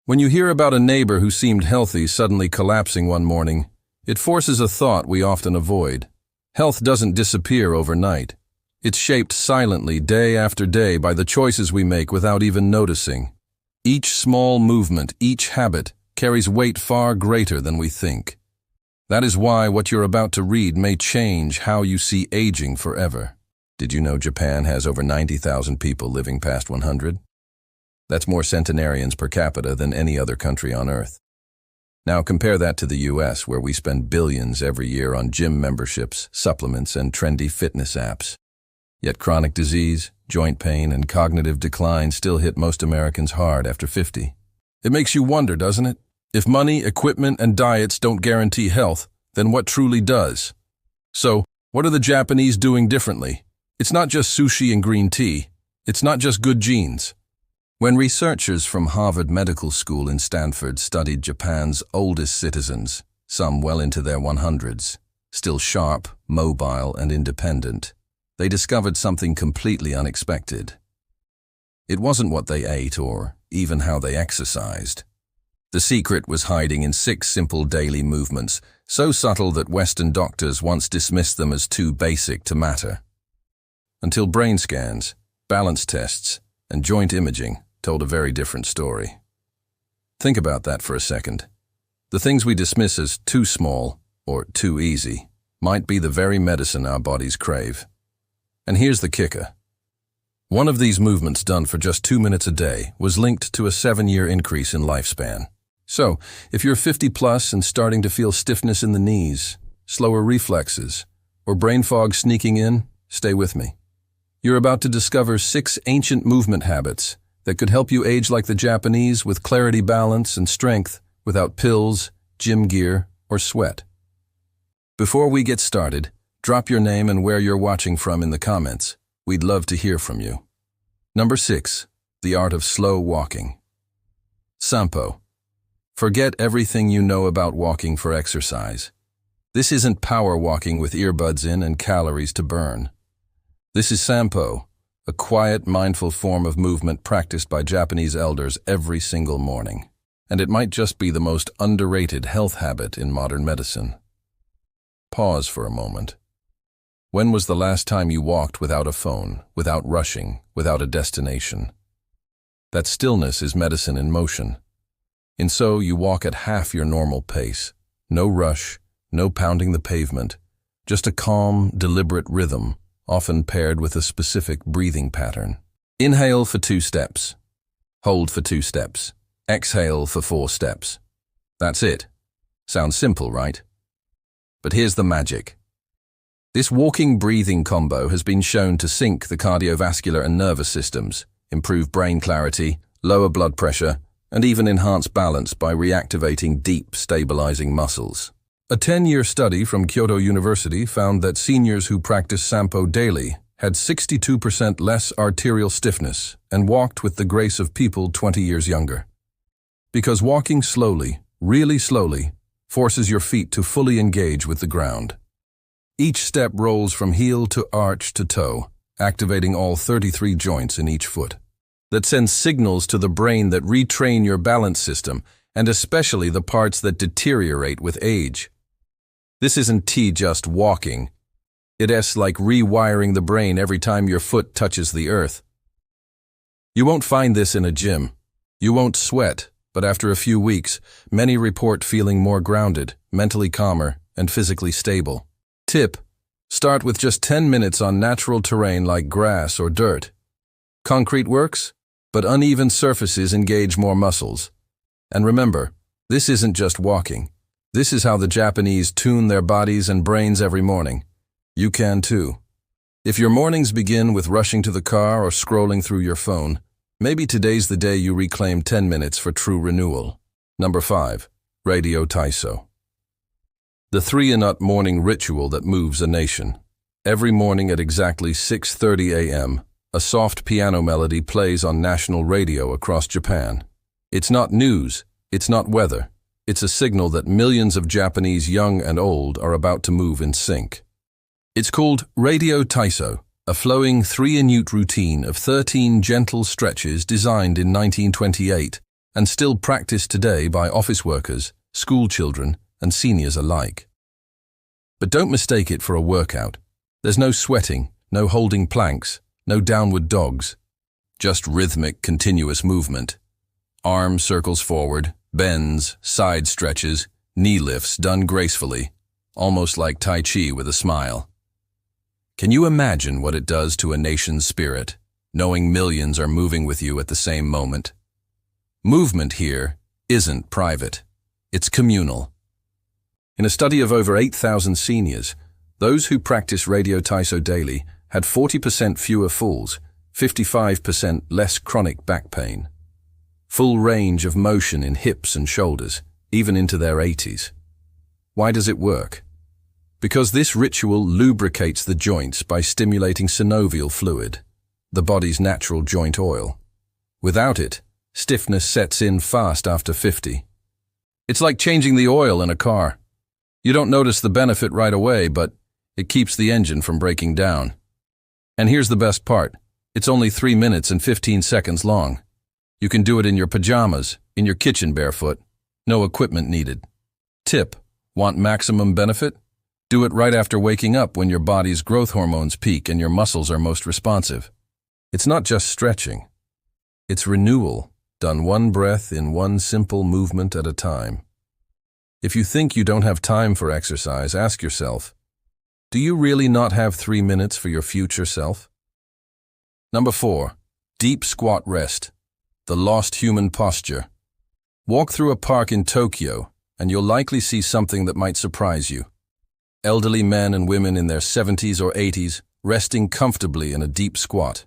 When you hear about a neighbor who seemed healthy suddenly collapsing one morning, it forces a thought we often avoid. Health doesn't disappear overnight. It's shaped silently day after day by the choices we make without even noticing. Each small movement, each habit, carries weight far greater than we think. That is why what you're about to read may change how you see aging forever. Did you know Japan has over 90,000 people living past 100? That's more centenarians per capita than any other country on Earth. Now compare that to the US, where we spend billions every year on gym memberships, supplements, and trendy fitness apps. Yet chronic disease, joint pain, and cognitive decline still hit most Americans hard after 50. It makes you wonder, doesn't it? If money, equipment, and diets don't guarantee health, then what truly does? So, what are the Japanese doing differently? It's not just sushi and green tea. It's not just good genes. When researchers from Harvard Medical School in Stanford studied Japan's oldest citizens, some well into their 100s, still sharp, mobile, and independent, they discovered something completely unexpected. It wasn't what they ate or even how they exercised. The secret was hiding in 6 simple daily movements, so subtle that Western doctors once dismissed them as too basic to matter. Until brain scans, balance tests, and joint imaging told a very different story. Think about that for a second. The things we dismiss as too small or too easy might be the very medicine our bodies crave. And here's the kicker. One of these movements done for just 2 minutes a day was linked to a 7-year increase in lifespan. So, if you're 50 plus and starting to feel stiffness in the knees, slower reflexes, or brain fog sneaking in, stay with me. You're about to discover 6 ancient movement habits that could help you age like the Japanese with clarity, balance, and strength without pills, gym gear, or sweat. Before we get started, drop your name and where you're watching from in the comments. We'd love to hear from you. Number 6. The art of slow walking. Sampo. Forget everything you know about walking for exercise. This isn't power walking with earbuds in and calories to burn. This is Sampo, a quiet, mindful form of movement practiced by Japanese elders every single morning. And it might just be the most underrated health habit in modern medicine. Pause for a moment. When was the last time you walked without a phone, without rushing, without a destination? That stillness is medicine in motion. And so you walk at half your normal pace. No rush, no pounding the pavement, just a calm, deliberate rhythm, often paired with a specific breathing pattern. Inhale for 2 steps. Hold for 2 steps. Exhale for 4 steps. That's it. Sounds simple, right? But here's the magic. This walking-breathing combo has been shown to sync the cardiovascular and nervous systems, improve brain clarity, lower blood pressure, and even enhance balance by reactivating deep, stabilizing muscles. A 10-year study from Kyoto University found that seniors who practiced Sampo daily had 62% less arterial stiffness and walked with the grace of people 20 years younger. Because walking slowly, really slowly, forces your feet to fully engage with the ground. Each step rolls from heel to arch to toe, activating all 33 joints in each foot. That sends signals to the brain that retrain your balance system, and especially the parts that deteriorate with age. This isn't just walking. It's like rewiring the brain every time your foot touches the earth. You won't find this in a gym. You won't sweat, but after a few weeks, many report feeling more grounded, mentally calmer, and physically stable. Tip: start with just 10 minutes on natural terrain like grass or dirt. Concrete works, but uneven surfaces engage more muscles. And remember, this isn't just walking. This is how the Japanese tune their bodies and brains every morning. You can too. If your mornings begin with rushing to the car or scrolling through your phone, maybe today's the day you reclaim 10 minutes for true renewal. Number 5. Radio Taiso. The 3-in-1 morning ritual that moves a nation. Every morning at exactly 6:30 a.m., a soft piano melody plays on national radio across Japan. It's not news, it's not weather. It's a signal that millions of Japanese young and old are about to move in sync. It's called Radio Taiso, a flowing 3-in-1 routine of 13 gentle stretches designed in 1928 and still practiced today by office workers, school children, and seniors alike. But don't mistake it for a workout. There's no sweating, no holding planks, no downward dogs. Just rhythmic, continuous movement. Arm circles forward, bends, side stretches, knee lifts done gracefully, almost like Tai Chi with a smile. Can you imagine what it does to a nation's spirit, knowing millions are moving with you at the same moment? Movement here isn't private. It's communal. In a study of over 8,000 seniors, those who practice Radio Taiso daily had 40% fewer falls, 55% less chronic back pain. Full range of motion in hips and shoulders, even into their 80s. Why does it work? Because this ritual lubricates the joints by stimulating synovial fluid, the body's natural joint oil. Without it, stiffness sets in fast after 50. It's like changing the oil in a car. You don't notice the benefit right away, but it keeps the engine from breaking down. And here's the best part. It's only 3 minutes and 15 seconds long. You can do it in your pajamas, in your kitchen barefoot. No equipment needed. Tip: want maximum benefit? Do it right after waking up when your body's growth hormones peak and your muscles are most responsive. It's not just stretching. It's renewal, done one breath in one simple movement at a time. If you think you don't have time for exercise, ask yourself, do you really not have 3 minutes for your future self? Number 4, deep squat rest, the lost human posture. Walk through a park in Tokyo, and you'll likely see something that might surprise you. Elderly men and women in their 70s or 80s resting comfortably in a deep squat.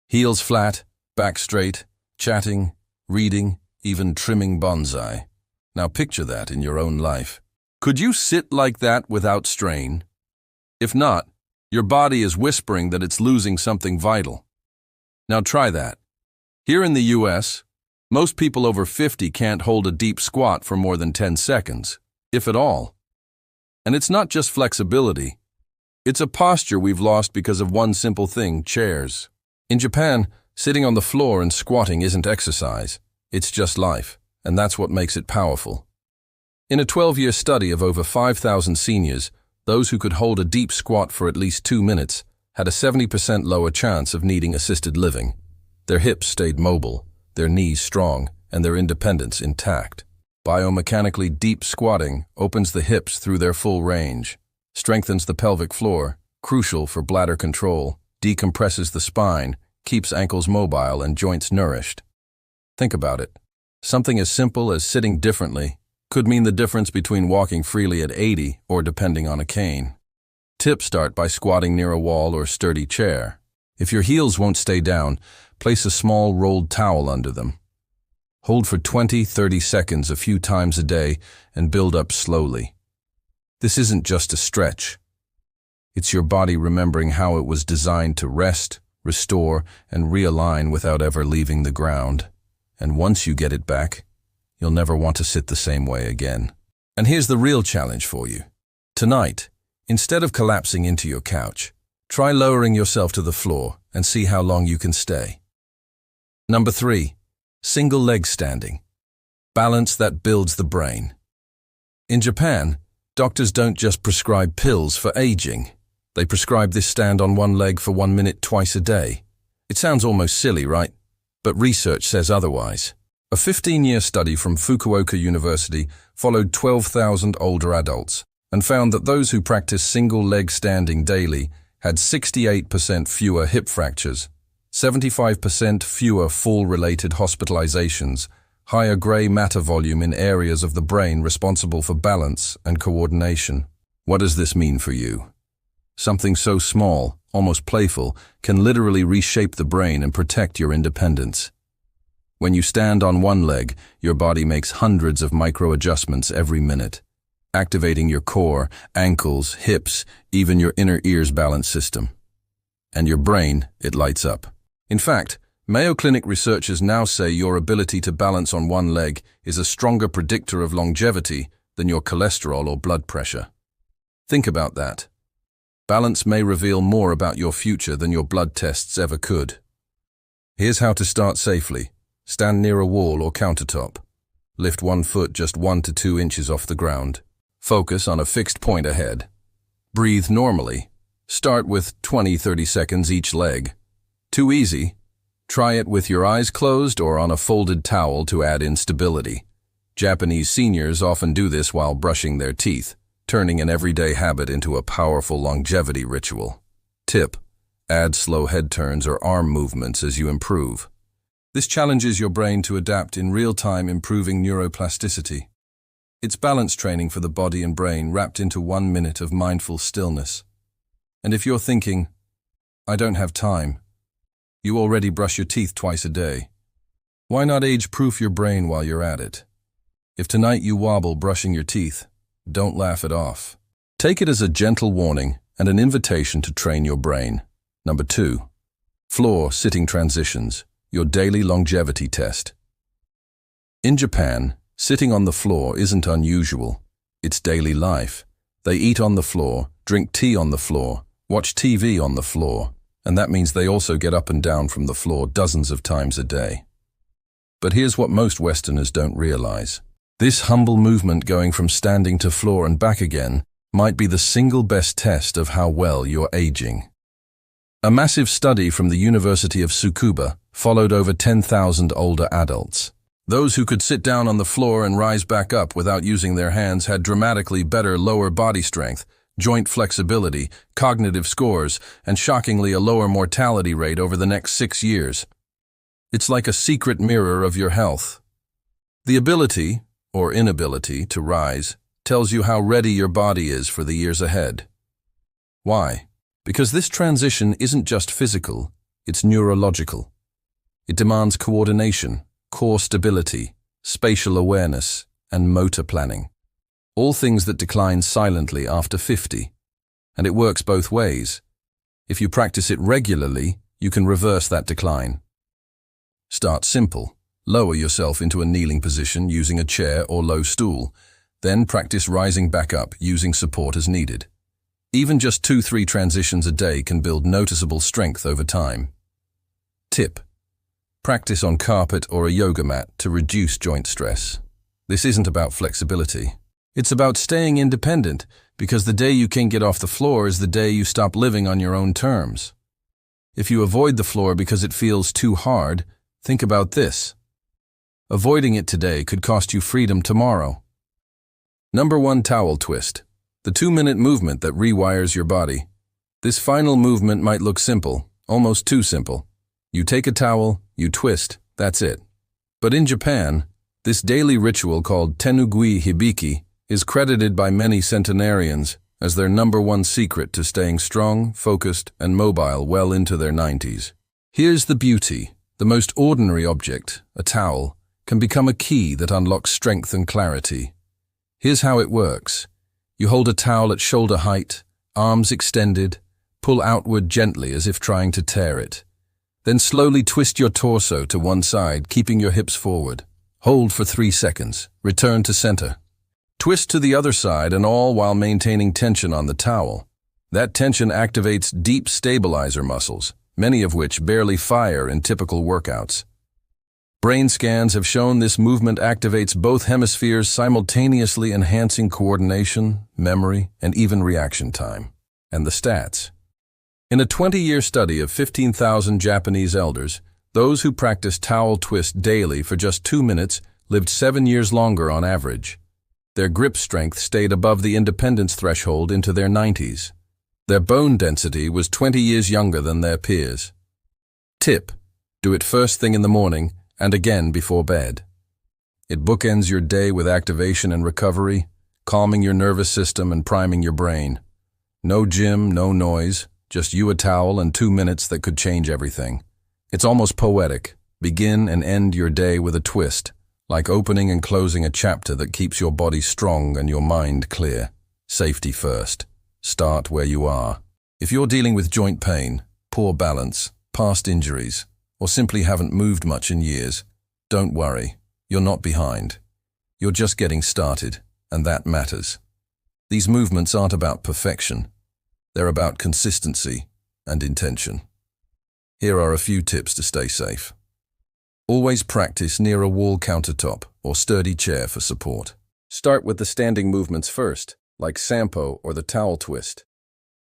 Heels flat, back straight, chatting, reading, even trimming bonsai. Now picture that in your own life. Could you sit like that without strain? If not, your body is whispering that it's losing something vital. Now try that. Here in the US, most people over 50 can't hold a deep squat for more than 10 seconds, if at all. And it's not just flexibility. It's a posture we've lost because of one simple thing: chairs. In Japan, sitting on the floor and squatting isn't exercise. It's just life, and that's what makes it powerful. In a 12-year study of over 5,000 seniors, those who could hold a deep squat for at least 2 minutes had a 70% lower chance of needing assisted living. Their hips stayed mobile, their knees strong, and their independence intact. Biomechanically, deep squatting opens the hips through their full range, strengthens the pelvic floor, crucial for bladder control, decompresses the spine, keeps ankles mobile and joints nourished. Think about it. Something as simple as sitting differently could mean the difference between walking freely at 80 or depending on a cane. Tips: start by squatting near a wall or sturdy chair. If your heels won't stay down, place a small rolled towel under them. Hold for 20-30 seconds a few times a day and build up slowly. This isn't just a stretch. It's your body remembering how it was designed to rest, restore, and realign without ever leaving the ground. And once you get it back, you'll never want to sit the same way again. And here's the real challenge for you. Tonight, instead of collapsing into your couch, try lowering yourself to the floor and see how long you can stay. Number 3, single leg standing. Balance that builds the brain. In Japan, doctors don't just prescribe pills for aging. They prescribe this stand on one leg for 1 minute twice a day. It sounds almost silly, right? But research says otherwise. A 15-year study from Fukuoka University followed 12,000 older adults and found that those who practiced single leg standing daily had 68% fewer hip fractures, 75% fewer fall-related hospitalizations, higher gray matter volume in areas of the brain responsible for balance and coordination. What does this mean for you? Something so small, almost playful, can literally reshape the brain and protect your independence. When you stand on one leg, your body makes hundreds of micro-adjustments every minute, activating your core, ankles, hips, even your inner ear's balance system. And your brain, it lights up. In fact, Mayo Clinic researchers now say your ability to balance on one leg is a stronger predictor of longevity than your cholesterol or blood pressure. Think about that. Balance may reveal more about your future than your blood tests ever could. Here's how to start safely. Stand near a wall or countertop. Lift one foot just 1 to 2 inches off the ground. Focus on a fixed point ahead. Breathe normally. Start with 20-30 seconds each leg. Too easy? Try it with your eyes closed or on a folded towel to add in stability. Japanese seniors often do this while brushing their teeth, turning an everyday habit into a powerful longevity ritual. Tip: add slow head turns or arm movements as you improve. This challenges your brain to adapt in real time, improving neuroplasticity. It's balance training for the body and brain wrapped into 1 minute of mindful stillness. And if you're thinking, I don't have time, you already brush your teeth twice a day. Why not age-proof your brain while you're at it? If tonight you wobble brushing your teeth, don't laugh it off. Take it as a gentle warning and an invitation to train your brain. Number 2. Floor sitting transitions, your daily longevity test. In Japan, sitting on the floor isn't unusual. It's daily life. They eat on the floor, drink tea on the floor, watch TV on the floor, and that means they also get up and down from the floor dozens of times a day. But here's what most Westerners don't realize. This humble movement going from standing to floor and back again might be the single best test of how well you're aging. A massive study from the University of Fukuoka followed over 10,000 older adults. Those who could sit down on the floor and rise back up without using their hands had dramatically better lower body strength, joint flexibility, cognitive scores, and shockingly a lower mortality rate over the next 6 years. It's like a secret mirror of your health. The ability, or inability, to rise tells you how ready your body is for the years ahead. Why? Because this transition isn't just physical, it's neurological. It demands coordination, core stability, spatial awareness, and motor planning. All things that decline silently after 50. And it works both ways. If you practice it regularly, you can reverse that decline. Start simple. Lower yourself into a kneeling position using a chair or low stool. Then practice rising back up using support as needed. Even just 2-3 transitions a day can build noticeable strength over time. Tip: practice on carpet or a yoga mat to reduce joint stress. This isn't about flexibility. It's about staying independent, because the day you can't get off the floor is the day you stop living on your own terms. If you avoid the floor because it feels too hard, think about this. Avoiding it today could cost you freedom tomorrow. Number 1, towel twist. The 2-minute movement that rewires your body. This final movement might look simple, almost too simple. You take a towel, you twist, that's it. But in Japan, this daily ritual called tenugui hibiki is credited by many centenarians as their number 1 secret to staying strong, focused, and mobile well into their 90s. Here's the beauty. The most ordinary object, a towel, can become a key that unlocks strength and clarity. Here's how it works. You hold a towel at shoulder height, arms extended, pull outward gently as if trying to tear it. Then slowly twist your torso to one side, keeping your hips forward. Hold for 3 seconds. Return to center. Twist to the other side, and all while maintaining tension on the towel. That tension activates deep stabilizer muscles, many of which barely fire in typical workouts. Brain scans have shown this movement activates both hemispheres simultaneously, enhancing coordination, memory, and even reaction time. And the stats. In a 20-year study of 15,000 Japanese elders, those who practiced towel twist daily for just 2 minutes lived 7 years longer on average. Their grip strength stayed above the independence threshold into their 90s. Their bone density was 20 years younger than their peers. Tip: do it first thing in the morning and again before bed. It bookends your day with activation and recovery, calming your nervous system and priming your brain. No gym, no noise, just you, a towel, and 2 minutes that could change everything. It's almost poetic. Begin and end your day with a twist, like opening and closing a chapter that keeps your body strong and your mind clear. Safety first. Start where you are. If you're dealing with joint pain, poor balance, past injuries, or simply haven't moved much in years, don't worry. You're not behind. You're just getting started, and that matters. These movements aren't about perfection. They're about consistency and intention. Here are a few tips to stay safe. Always practice near a wall countertop or sturdy chair for support. Start with the standing movements first, like sampo or the towel twist.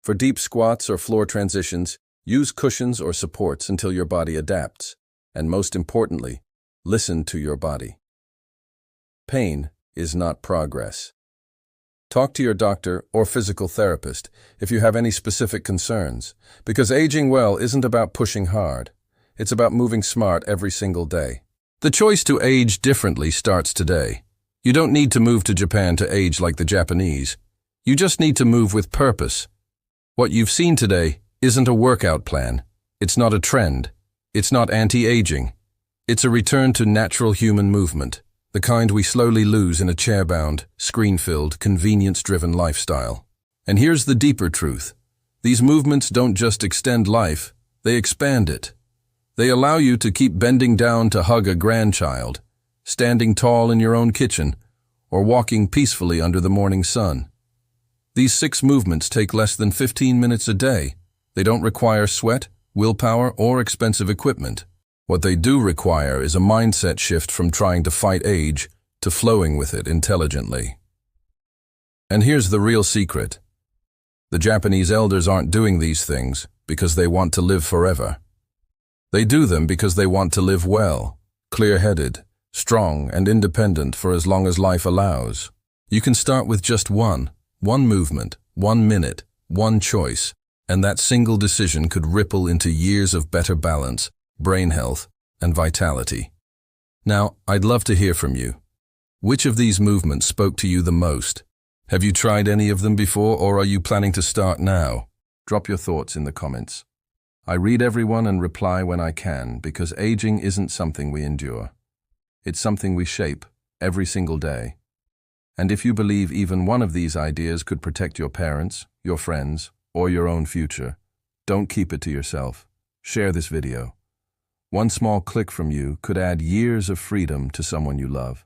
For deep squats or floor transitions, use cushions or supports until your body adapts. And most importantly, listen to your body. Pain is not progress. Talk to your doctor or physical therapist if you have any specific concerns, because aging well isn't about pushing hard. It's about moving smart every single day. The choice to age differently starts today. You don't need to move to Japan to age like the Japanese. You just need to move with purpose. What you've seen today isn't a workout plan. It's not a trend. It's not anti-aging. It's a return to natural human movement, the kind we slowly lose in a chair-bound, screen-filled, convenience-driven lifestyle. And here's the deeper truth. These movements don't just extend life, they expand it. They allow you to keep bending down to hug a grandchild, standing tall in your own kitchen, or walking peacefully under the morning sun. These 6 movements take less than 15 minutes a day. They don't require sweat, willpower, or expensive equipment. What they do require is a mindset shift from trying to fight age to flowing with it intelligently. And here's the real secret. The Japanese elders aren't doing these things because they want to live forever. They do them because they want to live well, clear-headed, strong, and independent for as long as life allows. You can start with just one movement, 1 minute, one choice, and that single decision could ripple into years of better balance, brain health, and vitality. Now, I'd love to hear from you. Which of these movements spoke to you the most? Have you tried any of them before, or are you planning to start now? Drop your thoughts in the comments. I read everyone and reply when I can, because aging isn't something we endure. It's something we shape every single day. And if you believe even one of these ideas could protect your parents, your friends, or your own future, don't keep it to yourself. Share this video. One small click from you could add years of freedom to someone you love.